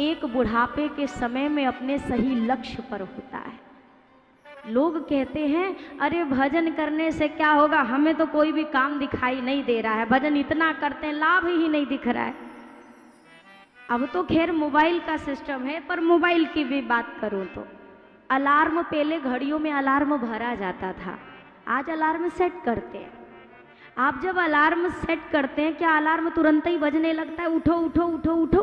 एक बुढ़ापे के समय में अपने सही लक्ष्य पर होता है। लोग कहते हैं अरे भजन करने से क्या होगा, हमें तो कोई भी काम दिखाई नहीं दे रहा है, भजन इतना करते हैं लाभ ही नहीं दिख रहा है। अब तो खैर मोबाइल का सिस्टम है, पर मोबाइल की भी बात करूं तो अलार्म, पहले घड़ियों में अलार्म भरा जाता था, आज अलार्म सेट करते हैं। आप जब अलार्म सेट करते हैं, क्या अलार्म तुरंत ही बजने लगता है उठो उठो उठो उठो?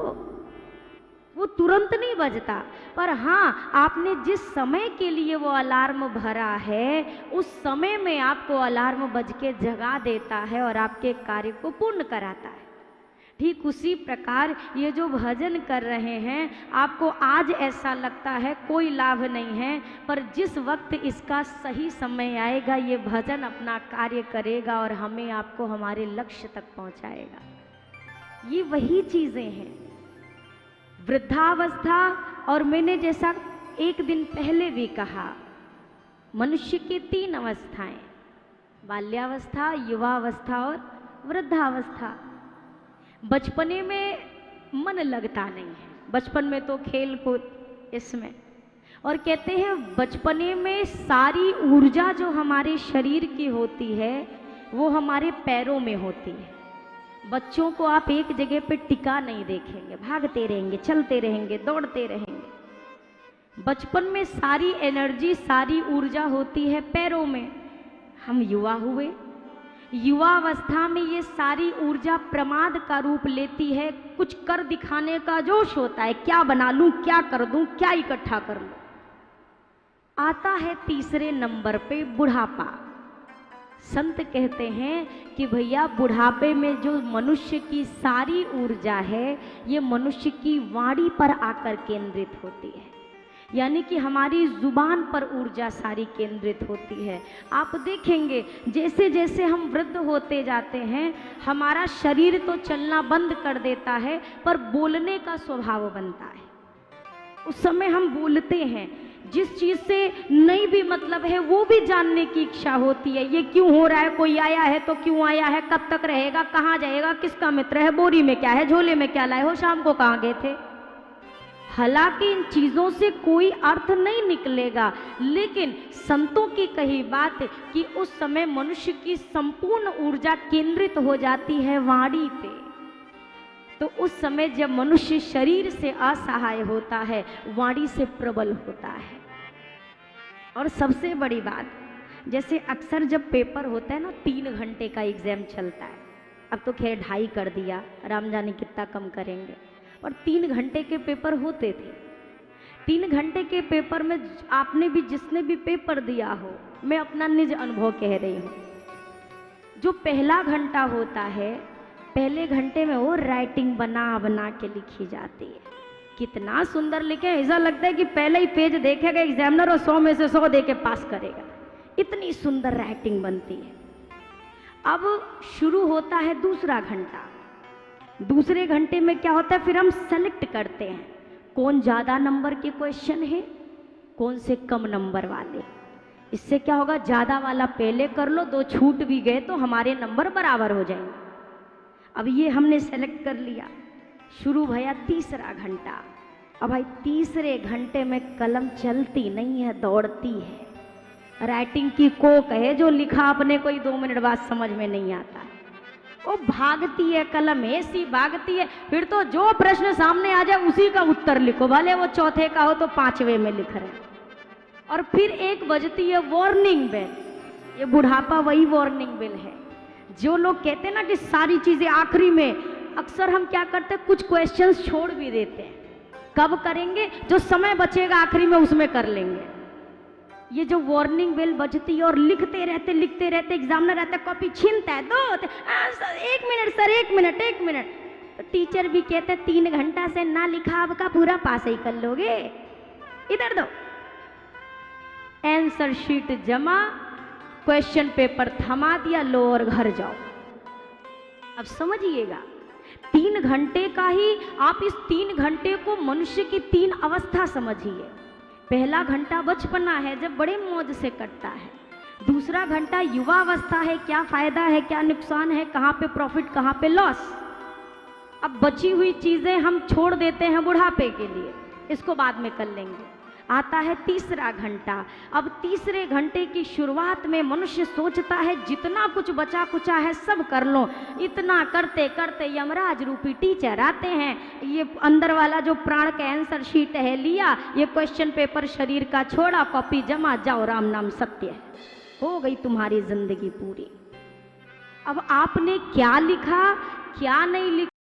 वो तुरंत नहीं बजता, पर हाँ आपने जिस समय के लिए वो अलार्म भरा है उस समय में आपको अलार्म बज के जगा देता है और आपके कार्य को पूर्ण कराता है। ठीक उसी प्रकार ये जो भजन कर रहे हैं, आपको आज ऐसा लगता है कोई लाभ नहीं है, पर जिस वक्त इसका सही समय आएगा ये भजन अपना कार्य करेगा और हमें आपको हमारे लक्ष्य तक पहुंचाएगा। ये वही चीजें हैं वृद्धावस्था। और मैंने जैसा एक दिन पहले भी कहा, मनुष्य की 3 अवस्थाएं, बाल्यावस्था, युवावस्था और वृद्धावस्था। बचपने में मन लगता नहीं है, बचपन में तो खेल कूद इसमें, और कहते हैं बचपने में सारी ऊर्जा जो हमारे शरीर की होती है वो हमारे पैरों में होती है। बच्चों को आप एक जगह पे टिका नहीं देखेंगे, भागते रहेंगे, चलते रहेंगे, दौड़ते रहेंगे। बचपन में सारी एनर्जी, सारी ऊर्जा होती है पैरों में। हम युवा हुए, युवावस्था में ये सारी ऊर्जा प्रमाद का रूप लेती है, कुछ कर दिखाने का जोश होता है, क्या बना लूं, क्या कर दूं, क्या इकट्ठा कर लूं। आता है तीसरे नंबर पे बुढ़ापा। संत कहते हैं कि भैया बुढ़ापे में जो मनुष्य की सारी ऊर्जा है ये मनुष्य की वाणी पर आकर केंद्रित होती है, यानी कि हमारी जुबान पर ऊर्जा सारी केंद्रित होती है। आप देखेंगे जैसे जैसे हम वृद्ध होते जाते हैं हमारा शरीर तो चलना बंद कर देता है, पर बोलने का स्वभाव बनता है। उस समय हम बोलते हैं, जिस चीज से नहीं भी मतलब है वो भी जानने की इच्छा होती है। ये क्यों हो रहा है, कोई आया है तो क्यों आया है, कब तक रहेगा, कहाँ जाएगा, किसका मित्र है, बोरी में क्या है, झोले में क्या लाए हो, शाम को कहाँ गए थे। हालांकि इन चीजों से कोई अर्थ नहीं निकलेगा, लेकिन संतों की कही बात कि उस समय मनुष्य की संपूर्ण ऊर्जा केंद्रित हो जाती है वाणी पे। तो उस समय जब मनुष्य शरीर से असहाय होता है, वाणी से प्रबल होता है। और सबसे बड़ी बात, जैसे अक्सर जब पेपर होता है ना, 3 घंटे का एग्जाम चलता है, अब तो खैर 2.5 कर दिया, राम जाने कितना कम करेंगे, और 3 घंटे के पेपर होते थे। 3 घंटे के पेपर में आपने भी, जिसने भी पेपर दिया हो, मैं अपना निज अनुभव कह रही हूँ, जो पहला घंटा होता है, पहले घंटे में वो राइटिंग बना बना के लिखी जाती है। कितना सुंदर लिखे, ऐसा लगता है कि पहले ही पेज देखेगा एग्जामिनर और 100 में से 100 दे के पास करेगा, इतनी सुंदर राइटिंग बनती है। अब शुरू होता है दूसरा घंटा। दूसरे घंटे में क्या होता है, फिर हम सेलेक्ट करते हैं कौन ज़्यादा नंबर के क्वेश्चन है, कौन से कम नंबर वाले। इससे क्या होगा, ज़्यादा वाला पहले कर लो, 2 छूट भी गए तो हमारे नंबर बराबर हो जाएंगे। अब ये हमने सेलेक्ट कर लिया, शुरू भया तीसरा घंटा। अब भाई तीसरे घंटे में कलम चलती नहीं है, दौड़ती है। राइटिंग की कोक है, जो लिखा अपने कोई 2 मिनट बाद समझ में नहीं आता है, वो भागती है, कलम ऐसी भागती है। फिर तो जो प्रश्न सामने आ जाए उसी का उत्तर लिखो, भले वो चौथे का हो तो 5वें में लिख रहे हैं। और फिर 1 बजती है वार्निंग बेल। ये बुढ़ापा वही वार्निंग बेल है। जो लोग कहते हैं ना कि सारी चीजें आखिरी में, अक्सर हम क्या करते हैं, कुछ क्वेश्चंस छोड़ भी देते हैं। कब करेंगे, जो समय बचेगा आखिरी में उसमें कर लेंगे। ये जो वार्निंग बेल बजती है और लिखते रहते एग्जामिनर रहता है, कॉपी छीनता है, 2 1 मिनट सर, 1 मिनट 1 मिनट, तो टीचर भी कहते हैं 3 घंटा से ना लिखा आपका पूरा पास ही कर लोगे, इधर दो। आंसर शीट जमा, क्वेश्चन पेपर थमा दिया, लो और घर जाओ। अब समझिएगा 3 घंटे का ही, आप इस 3 घंटे को मनुष्य की 3 अवस्था समझिए। पहला घंटा बचपना है, जब बड़े मौज से कटता है। दूसरा घंटा युवावस्था है, क्या फायदा है, क्या नुकसान है, कहाँ पे प्रॉफिट, कहाँ पे लॉस। अब बची हुई चीजें हम छोड़ देते हैं बुढ़ापे के लिए, इसको बाद में कर लेंगे। आता है तीसरा घंटा। अब तीसरे घंटे की शुरुआत में मनुष्य सोचता है जितना कुछ बचा कुचा है सब कर लो। इतना करते करते यमराज रूपी टीचर आते हैं, ये अंदर वाला जो प्राण का आंसर शीट है लिया, ये क्वेश्चन पेपर शरीर का छोड़ा, कॉपी जमा, जाओ राम नाम सत्य है, हो गई तुम्हारी जिंदगी पूरी। अब आपने क्या लिखा क्या नहीं लिखा